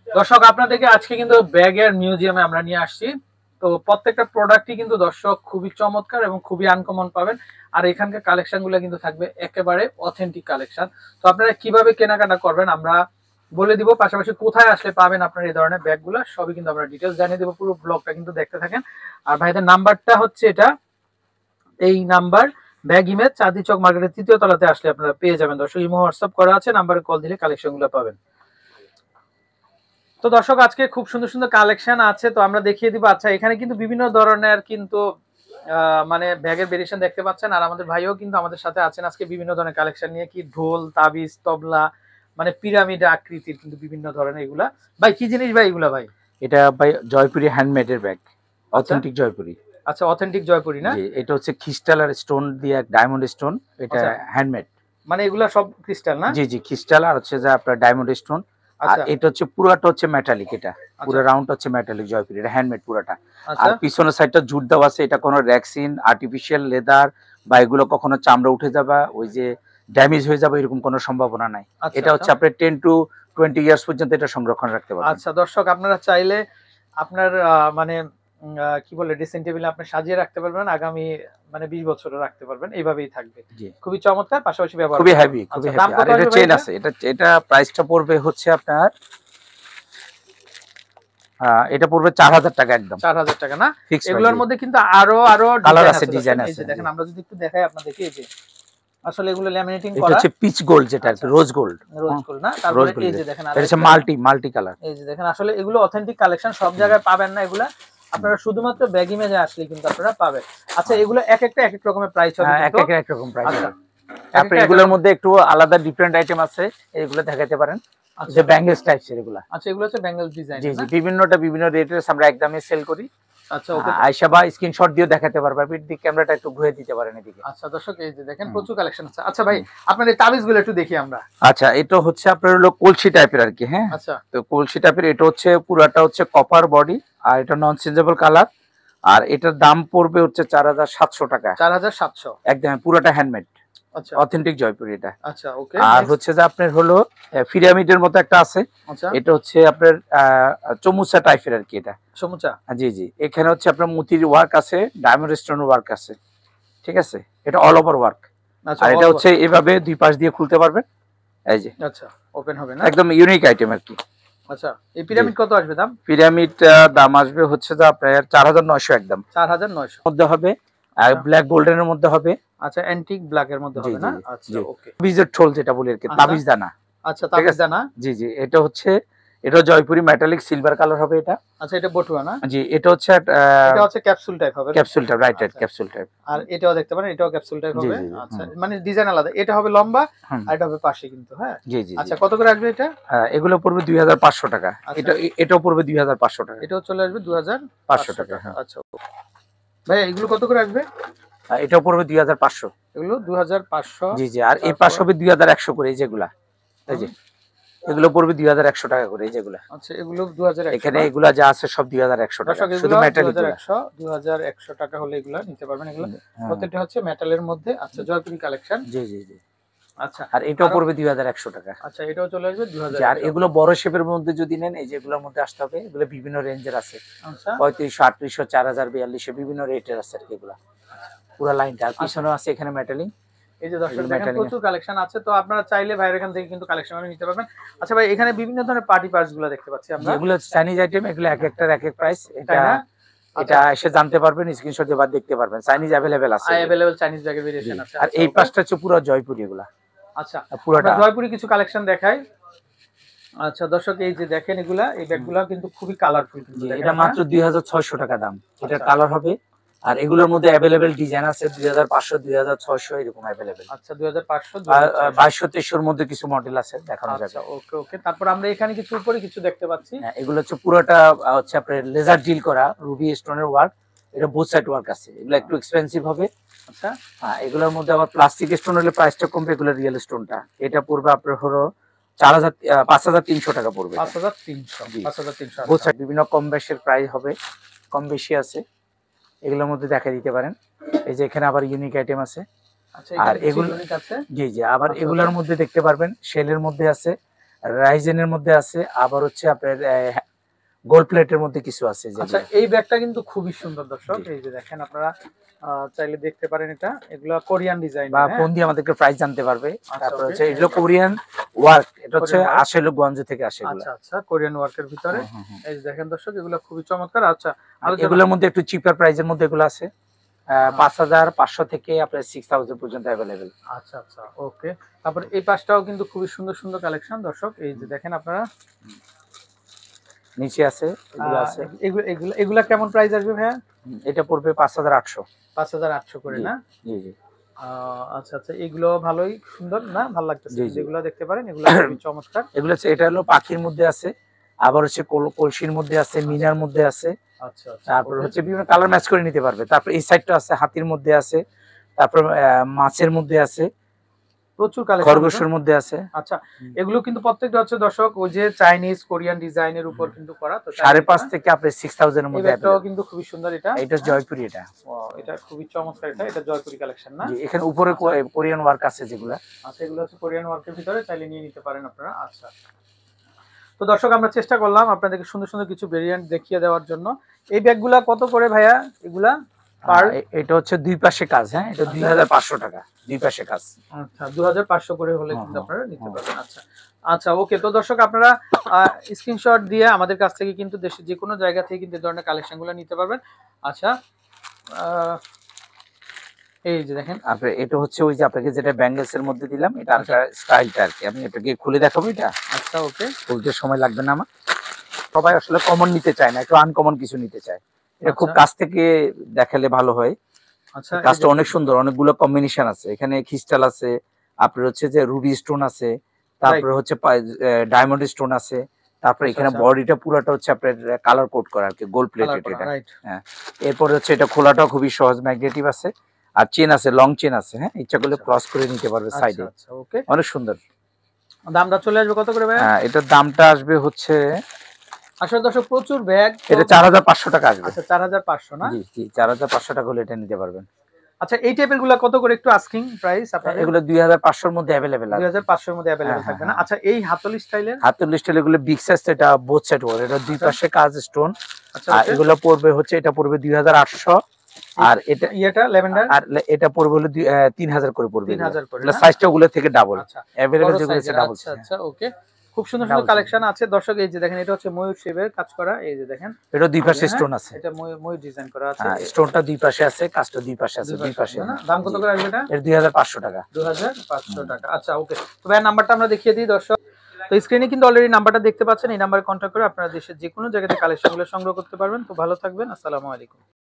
দর্শক আপনাদেরকে আজকে কিন্তু ব্যাগের মিউজিয়ামে আমরা নিয়ে আসছি। তো প্রত্যেকটা প্রোডাক্টই কিন্তু দর্শক খুবই চমৎকার এবং খুবই আনকমন পাবেন। আর এখানকার কালেকশন গুলো কিন্তু থাকবে একেবারে অথেন্টিক কালেকশন। তো আপনারা কিভাবে কেনাকাটা করবেন আমরা বলে দিব, পাশাপাশি কোথায় আসলে পাবেন আপনার এই ধরনের ব্যাগগুলো সবই কিন্তু আমরা ডিটেলস জানিয়ে দেবো। পুরো ব্লগটা কিন্তু দেখতে থাকেন। আর ভাইদের নাম্বারটা হচ্ছে এটা, এই number bag image Chandni Chowk মার্কেটের ৩য় তলাতে আসলে আপনারা পেয়ে যাবেন। দর্শক ইমো হোয়াটসঅ্যাপ করা আছে, নাম্বারে কল দিলে কালেকশন গুলো পাবেন। তো দর্শক আজকে খুব সুন্দর সুন্দর কালেকশন আছে, তো আমরা দেখিয়ে দিব। আচ্ছা, এখানে কিন্তু বিভিন্ন ধরনের কিন্তু মানে ব্যাগের ভেরিয়েশন দেখতে পাচ্ছেন। আর আমাদের ভাইও কিন্তু আমাদের সাথে আছেন আজকে বিভিন্ন ধরনের কালেকশন নিয়ে, কি ঢোল, তাবিজ, তবলা, মানে পিরামিড আকৃতির কিন্তু বিভিন্ন ধরনের এগুলা। ভাই কি জিনিস ভাই এগুলা ভাই? এটা ভাই জয়পুরি হ্যান্ডমেডের ব্যাগ, অথেন্টিক জয়পুরি। আচ্ছা, অথেন্টিক জয়পুরি না? জি, এটা হচ্ছে ক্রিস্টাল আর স্টোন দিয়ে ডায়মন্ড স্টোন, এটা হ্যান্ডমেড। মানে এগুলা সব ক্রিস্টাল না? জি জি, ক্রিস্টাল আর হচ্ছে যে আপনার ডায়মন্ড স্টোন। আর এটা হচ্ছে পুরোটা হচ্ছে মেটালিক, এটা পুরো রাউন্ড হচ্ছে মেটালিক জয়পুরি, এটা হ্যান্ডমেড পুরোটা। আর পিছনের সাইডটা জুট দেওয়া আছে, এটা কোনো রেক্সিন, আর্টিফিশিয়াল লেদার বা এগুলো কখনো চামড়া উঠে যাবে, ওই যে ড্যামেজ হয়ে যাবে এরকম কোনো সম্ভাবনা নাই। এটা হচ্ছে আপনার 10 to 20 ইয়ার্স পর্যন্ত এটা সংরক্ষণ রাখতে পারবেন। আচ্ছা দর্শক, আপনারা চাইলে আপনার মানে কি বলে ড্রেসিং টেবিলে আপনি সাজিয়ে রাখতে পারবেন, আগামী মানে 20 বছরও রাখতে পারবেন, এইভাবেই থাকবে। খুবই চমৎকার, পাশাপাশি ব্যবহার খুবই হেভি, খুবই হেভি। আর এটা চেইন আছে, এটা প্রাইসটা পড়বে হচ্ছে আপনার এটা পড়বে 4000 টাকা একদম। 4000 টাকা না? এগুলোর মধ্যে কিন্তু আরো কালার আছে, ডিজাইন আছে। দেখেন আমরা যদি একটু দেখাই আপনাদেরকে, এই যে আসলে এগুলো ল্যামিনেটিং করা, এটা হচ্ছে পিচ গোল্ড, যেটা রোজ গোল্ড। রোজ গোল্ড না? তারপরে এই যে দেখেন এটা হচ্ছে মাল্টি কালার। এই যে দেখেন, আসলে এগুলো অথেন্টিক কালেকশন, সব জায়গায় পাবেন না এগুলা, আপনারা শুধুমাত্র ব্যাগ ইমেজে আসলে কিন্তু আপনারা পাবেন। আচ্ছা, এগুলো এক একটা এক এক রকমের প্রাইস হবে, এক রকম প্রাইস। তারপরে এগুলোর মধ্যে একটু আলাদা ডিফারেন্ট আইটেম আছে, এগুলো দেখাতে পারেন। যে ব্যাঙ্গেলস টাইপের এগুলা। আচ্ছা, এগুলো হচ্ছে ব্যাঙ্গেলস ডিজাইন। জি জি, বিভিন্ন রেটের আমরা একদমই সেল করি। আচ্ছা, ওকে। আয়শা বা স্ক্রিনশট দিয়ে দেখাতে পারবে, আপনি দিক ক্যামেরাটা একটু ঘুরে দিতে পারেন এদিকে। আচ্ছা দর্শক, এই যে দেখেন প্রচুর কালেকশন আছে। আচ্ছা ভাই, আপনার এই তাবিজগুলো একটু দেখি আমরা। আচ্ছা, এটা হচ্ছে আপনার হলো কলসি টাইপের আর কি। হ্যাঁ, আচ্ছা, তো কলসি টাইপের, এটা হচ্ছে পুরাটা হচ্ছে কপার বডি, আর এটা নন চেঞ্জেবল কালার। আর এটার দাম পড়বে হচ্ছে 4700 টাকা। 4700 একদম পুরাটা হ্যান্ডমেড, আচ্ছা, অথেন্টিক জয়পুরি এটা। আচ্ছা, ওকে। আর হচ্ছে যে আপনার হলো পিরামিডের মতো একটা আছে, আচ্ছা, এটা হচ্ছে আপনার চমুচা টাইপের আর কি, এটা চমুচা। জি জি, এখানে হচ্ছে আপনার মুতির ওয়ার্ক আছে, ডায়মন্ড স্টোন ওয়ার্ক আছে, ঠিক আছে, এটা অল ওভার ওয়ার্ক। আর এটা হচ্ছে এভাবে দুই পাশ দিয়ে খুলতে পারবেন, এই যে। আচ্ছা, ওপেন হবে না? একদম ইউনিক আইটেম আর কি। আচ্ছা, এই পিরামিড কত আসবে দাম? পিরামিড দাম আসবে হচ্ছে যে আপনার 4900 একদম। 4900 মধ্যে হবে, আর ব্ল্যাক গোল্ডেনের মধ্যে হবে। আচ্ছা, অ্যান্টিক ব্ল্যাক এর মধ্যে হবে না? আচ্ছা, ওকে। তাবিজের ঠোল যেটা বলি আর কি, তাবিজ দানা। আচ্ছা, তাবিজ দানা। জি জি, এটা হচ্ছে, এটা জয়পুরি মেটালিক সিলভার কালার হবে এটা। আচ্ছা, এটা বটুয়া না? জি, এটা হচ্ছে ক্যাপসুল টাইপ হবে। Capsule type, right, capsule type. আর এটাও দেখতে পারেন, এটাও ক্যাপসুল টাইপ হবে। আচ্ছা, মানে ডিজাইন আলাদা, এটা হবে লম্বা আর এটা হবে পাশে কিন্তু। হ্যাঁ, জি জি। আচ্ছা, কত করে আসবে এটা? এগুলো পড়বে 2500 টাকা। এটাও পড়বে 2500 টাকা। এটাও চলে আসবে 2500 টাকা। আচ্ছা ভাই, এগুলো কত করে আসবে? এটাও পড়বে 2500। এগুলো 2500। জি জি, আর এই পাশ হবে 2100 করে, এই যেগুলা, এই যে এগুলো পড়বে 2100 টাকা করে, এই যেগুলা। আচ্ছা, এগুলো 2100। এখানে এগুলা যা আছে সব 2100 টাকা, শুধু মেটালিক। 2100 টাকা হলে এগুলা নিতে পারবেন। এগুলো প্রত্যেকটা হচ্ছে মেটালের মধ্যে। আচ্ছা, জয়পুরি কালেকশন। জি জি জি। আচ্ছা, আর এটাও পড়বে 2100 টাকা। আচ্ছা, এটাও চলে আসবে 2000। আর এগুলো বড় শেপের মধ্যে যদি নেন, এই যেগুলোর মধ্যে আসতে হবে, এগুলো বিভিন্ন রেঞ্জের আছে। আচ্ছা, 3500, 3800, 4000, 4200 বিভিন্ন রেটের আছে আর কি এগুলা, পুরো লাইনটা। আর পিছনেও আছে এখানে মেটালিং। এই যে দর্শক দেখেন প্রচুর কালেকশন আছে, তো আপনারা চাইলে ভাইয়ের এখান থেকে কিন্তু কালেকশন নিতে পারবেন। আচ্ছা ভাই, এখানে বিভিন্ন ধরনের পার্টি পার্টস গুলো দেখতে পাচ্ছি আমরা, এগুলো চাইনিজ আইটেম, এগুলো এক একটার এক এক প্রাইস। এটা এসে জানতে পারবেন, স্ক্রিনশট দিয়ে দেখতে পারবেন। চাইনিজ अवेलेबल আছে, अवेलेबल চাইনিজ ব্যাগের ভেরিয়েশন আছে। আর এই পাঁচটা হচ্ছে পুরো জয়পুরি এগুলা। আচ্ছা, পুরোটা জয়পুরি কিছু কালেকশন দেখাই। আচ্ছা দর্শক, এই যে দেখেন এগুলা, এই ব্যাগগুলো কিন্তু খুবই কালারফুল। এটা মাত্র 2600 টাকা দাম। এটা কালার হবে, আর এগুলোর মধ্যে अवेलेबल ডিজাইন আছে 2500, 2600 এরকম अवेलेबल। আচ্ছা, 2500, 2200 এর মধ্যে কিছু মডেল আছে, দেখানো যাবে। আচ্ছা, ওকে ওকে। তারপর আমরা এখানে কিছু উপরে কিছু দেখতে পাচ্ছি। হ্যাঁ, এগুলো হচ্ছে পুরোটা হচ্ছে আপনার লেজার ড্রিল করা রুবি স্টোনের ওয়ার্ক, এটা বোথ সাইড ওয়ার্ক আছে। এগুলো একটু এক্সপেন্সিভ হবে। আচ্ছা, হ্যাঁ, এগুলোর মধ্যে আবার প্লাস্টিক স্টোন হলে প্রাইসটা কমবে, এগুলো রিয়েল স্টোনটা। এটা পড়বে আপনার হলো 5300 টাকা পড়বে। 5300। বোথ সাইড বিভিন্ন কম বেশির প্রাইস হবে, কম বেশি আছে। এগুলোর মধ্যে দেখা দিতে পারেন, এই যে এখানে আবার ইউনিক আইটেম আছে। আচ্ছা, আর এগুলো ইউনিক আছে। জি জি, আবার এগুলোর মধ্যে দেখতে পারবেন শেলের মধ্যে আছে, রাইজেনের মধ্যে আছে, আবার হচ্ছে আপনার গোল্ড প্লেটের মধ্যে কিছু আছে। আচ্ছা এই ব্যাগটা কিন্তু খুবই সুন্দর দর্শক, এই যে দেখেন আপনারা চাইলে দেখতে পারেন, এটা এগুলো কোরিয়ান ডিজাইন বা ফোন দিয়ে আমাদেরকে প্রাইস জানতে পারবে। আচ্ছা, তারপর okay. হচ্ছে এগুলো কোরিয়ান ওয়ার্ক, এটা হচ্ছে আসে হলো গঞ্জ থেকে আসে এগুলো। আচ্ছা আচ্ছা, কোরিয়ান ওয়ার্কের ভিতরে এই যে দেখেন দর্শক, এগুলো খুবই চমৎকার। আচ্ছা এগুলোর মধ্যে একটু চিপার প্রাইসের মধ্যে এগুলো আছে, 5500 থেকে আপনার 6000 পর্যন্ত अवेलेबल। আচ্ছা আচ্ছা, ওকে। তারপর এই পাশটাও কিন্তু খুবই সুন্দর সুন্দর কালেকশন দর্শক, এই যে দেখেন আপনারা নিচে আছে, এগুলো আছে। এগুলা কেমন প্রাইস আসবে ভাইয়া? এটা পড়বে 5800। 5800 করে না? জি জি। আচ্ছা আচ্ছা, এগুলো ভালোই সুন্দর না, ভালো লাগতেছে যেগুলো দেখতে পারেন, এগুলো খুবই চমৎকার। এগুলো হচ্ছে, এটা হলো পাখির মধ্যে আছে, আবার হচ্ছে কলসির মধ্যে আছে, মিনার মধ্যে আছে। আচ্ছা আচ্ছা, তারপর হচ্ছে বিভিন্ন কালার ম্যাচ করে নিতে পারবে। তারপর এই সাইডটা আছে হাতির মধ্যে আছে, তারপর মাছের মধ্যে আছে, প্রচুর কালেকশন, খরগোশের মধ্যে আছে। আচ্ছা এগুলো কিন্তু প্রত্যেকটা হচ্ছে দর্শক ওই যে চাইনিজ কোরিয়ান ডিজাইনের উপর কিন্তু করা, তো 5.5 থেকে আপনি 6000 এর মধ্যে। এটাও কিন্তু খুবই সুন্দর। এটা জয়পুরি, এটা এটা খুবই চমৎকার, এটা জয়পুরি কালেকশন না? জি, এখানে উপরে কোরিয়ান ওয়ার্ক আছে যেগুলা। আচ্ছা এগুলো হচ্ছে কোরিয়ান ওয়ার্কের ভিতরে, চাইলে নিয়ে নিতে পারেন আপনারা। আচ্ছা তো দর্শক আমরা চেষ্টা করলাম আপনাদেরকে সুন্দর সুন্দর কিছু ভেরিয়েন্ট দেখিয়ে দেওয়ার জন্য। এই ব্যাগগুলা কত করে ভাইয়া এগুলা? এটা হচ্ছে দুই পাশে কাজ, হ্যাঁ, এটা 2500 টাকা দুই পাশে কাজ। আচ্ছা 2500 করে হলে কিন্তু আপনারা নিতে পারবেন। আচ্ছা আচ্ছা, ওকে। তো দর্শক আপনারা স্ক্রিনশট দিয়ে আমাদের কাছ থেকে কিন্তু দেশের যে কোনো জায়গা থেকে কিন্তু এই ধরনের কালেকশনগুলো নিতে পারবেন। আচ্ছা এই যে দেখেন আপনি, এটা হচ্ছে ওই যে আপনাকে যেটা ব্যাঙ্গেলস এর মধ্যে দিলাম, এটা একটা স্টাইলটা আর কি। আমি এটাকে খুলে দেখাবো। এটা আচ্ছা ওকে, খুলতে সময় লাগবে না আমার। সবাই আসলে কমন নিতে চায় না, একটু আনকমন কিছু নিতে চায়। এটা খুব কাছ থেকে দেখালে ভালো হয়। আচ্ছা কাজটা অনেক সুন্দর, অনেকগুলো কম্বিনেশন আছে এখানে। ক্রিস্টাল আছে, আপনার হচ্ছে যে রুবি স্টোন আছে, তারপরে হচ্ছে ডায়মন্ড স্টোন আছে, তারপরে এখানে বডিটা পুরোটা হচ্ছে আপনার কালার কোড করা আর কি, গোল্ড প্লেটেড এটা। হ্যাঁ, এরপরে হচ্ছে এটা খোলাটাও খুবই সহজ, ম্যাগনেটিক আছে, আর চেন আছে, লং চেন আছে। হ্যাঁ, ইচ্ছা করলে ক্রস করে নিতে পারবে সাইডে। আচ্ছা ওকে, অনেক সুন্দর। দামটা চলে আসবে কত করে ভাই? হ্যাঁ, এটার দামটা আসবে হচ্ছে, আসলে দর্শক প্রচুর ব্যাগ, এটা 4500 টাকা আসবে। আচ্ছা 4500 না? জি জি, 4500 টাকা হলে এটা নিতে পারবেন। আচ্ছা এই টাইপের গুলা কত করে একটু আস্কিং প্রাইস আপনাদের? এগুলো 2500 এর মধ্যে अवेलेबल আছে। 2500 এর মধ্যে अवेलेबल থাকবে না? আচ্ছা এই হাতল স্টাইলের? হাতল স্টাইল এগুলো বিগ সাইজ, এটা বোথ সাইড ওর, এটা দুই পাশে কাজ স্টোন। আর এগুলো পড়বে হচ্ছে, এটা পড়বে 2800, আর এটা ল্যাভেন্ডার, আর এটা পড়বে হলো 3000 করে পড়বে। 3000 করে, এগুলো সাইজটা ওগুলো থেকে ডাবল। আচ্ছা अवेलेबल যেগুলো আছে ডাবল। আচ্ছা ওকে, খুব সুন্দর সুন্দর কালেকশন আছে দর্শক। এই যে দেখেন এটা হচ্ছে ময়ূর শেপের কাজ করা, এই যে দেখেন এটা দুই পাশে স্টোন আছে, এটা ময়ূর ডিজাইন করা আছে। হ্যাঁ, স্টোনটা দুই পাশে আছে, কাজটা দুই পাশে আছে, দুই পাশে। দাম কত করে আসবে এটা? এর 2500 টাকা। 2500 টাকা। আচ্ছা ওকে, তো ভাই নাম্বারটা আমরা দেখিয়ে দিই দর্শক। তো স্ক্রিনে কিন্তু অলরেডি নাম্বারটা দেখতে পাচ্ছেন, এই নাম্বারে কন্ট্যাক্ট করে আপনারা দেশের যে কোনো জায়গাতে কালেকশনগুলো সংগ্রহ করতে পারবেন। তো ভালো থাকবেন, আসসালামু আলাইকুম।